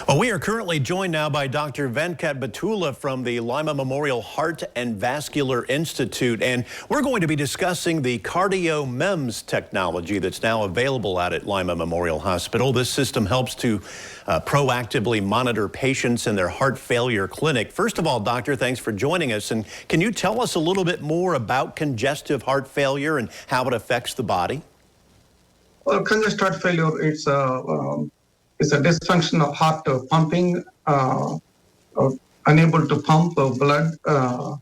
Well, we are currently joined now by Dr. Venkat Battula from the Lima Memorial Heart and Vascular Institute, and we're going to be discussing the cardio-MEMS technology that's now available out at Lima Memorial Hospital. This system helps to proactively monitor patients in their heart failure clinic. First of all, doctor, thanks for joining us. And can you tell us a little bit more about congestive heart failure and how it affects the body? Well, congestive heart failure, it's a dysfunction of heart pumping, unable to pump blood to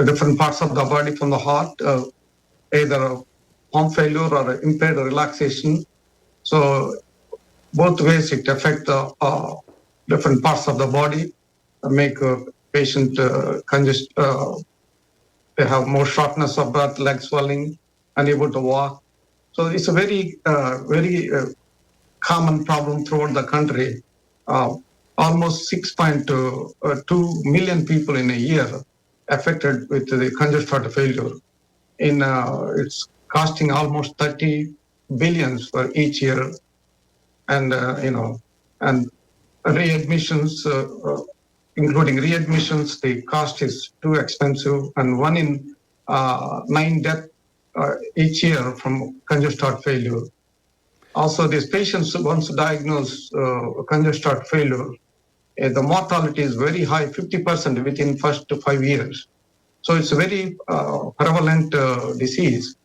different parts of the body from the heart, either pump failure or impaired relaxation. So both ways it affects the different parts of the body, make a patient congest. They have more shortness of breath, leg swelling, unable to walk. So it's a very common problem throughout the country. Almost 6.2 million people in a year affected with the congestive heart failure. It's costing almost 30 billions for each year, and and readmissions, including readmissions, the cost is too expensive, and 1 in 9 deaths each year from congestive heart failure. Also, these patients, once diagnosed congestive heart failure, the mortality is very high, 50% within first 5 years. So it's a very prevalent disease.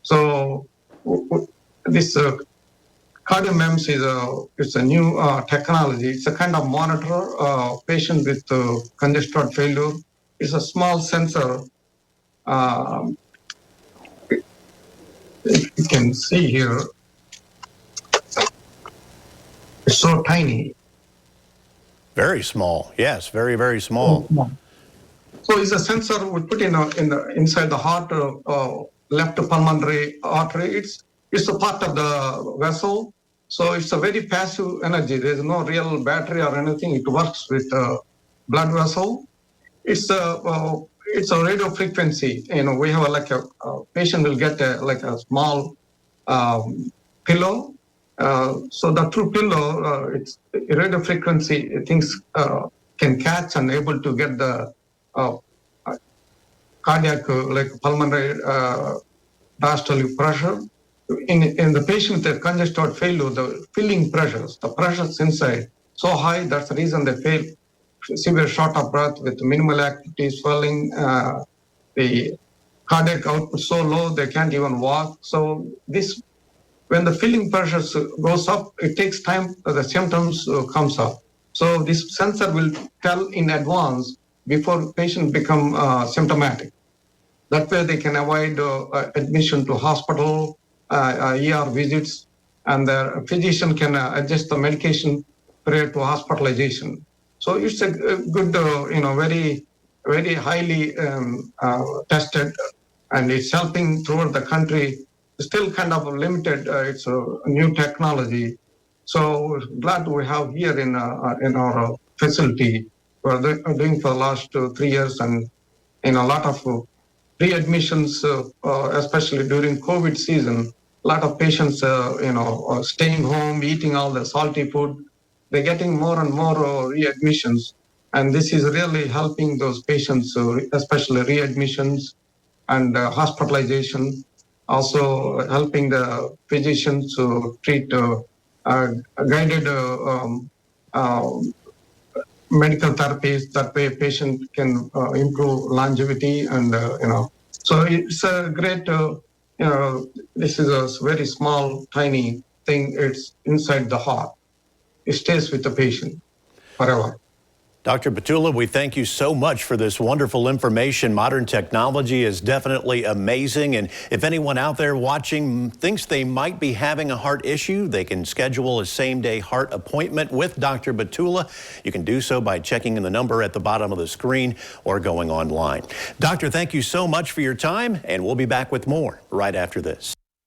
So this cardio-MEMS is a new technology. It's a kind of monitor patient with congestive heart failure. It's a small sensor. You can see here. It's so tiny. Very small. Yes, very, very small. So it's a sensor we put inside the heart, left pulmonary artery. It's a part of the vessel. So it's a very passive energy. There's no real battery or anything. It works with blood vessel. It's a radio frequency. We have a patient will get a small pillow. So the through pillow, it's radio frequency things can catch and able to get the cardiac, pulmonary diastolic pressure. In the patient with congestive heart failure, the filling pressures, the pressures inside so high, that's the reason they fail. Severe short of breath with minimal activity, swelling, the cardiac output so low they can't even walk. So when the filling pressures goes up, it takes time the symptoms comes up. So this sensor will tell in advance before patient become symptomatic. That way they can avoid admission to hospital, ER visits, and the physician can adjust the medication prior to hospitalization. So it's a good, very, very highly tested, and it's helping throughout the country. Still kind of limited. It's a new technology. So glad we have here in our facility. We're doing for the last 3 years, and in a lot of readmissions, especially during COVID season, a lot of patients, staying home, eating all the salty food. They're getting more and more readmissions, and this is really helping those patients, especially readmissions and hospitalization. Also helping the physicians to treat guided medical therapies. That way, patient can improve longevity, and So it's a great. This is a very small, tiny thing. It's inside the heart. It stays with the patient forever. Dr. Battula, we thank you so much for this wonderful information. Modern technology is definitely amazing. And if anyone out there watching thinks they might be having a heart issue, they can schedule a same-day heart appointment with Dr. Battula. You can do so by checking in the number at the bottom of the screen or going online. Doctor, thank you so much for your time, and we'll be back with more right after this.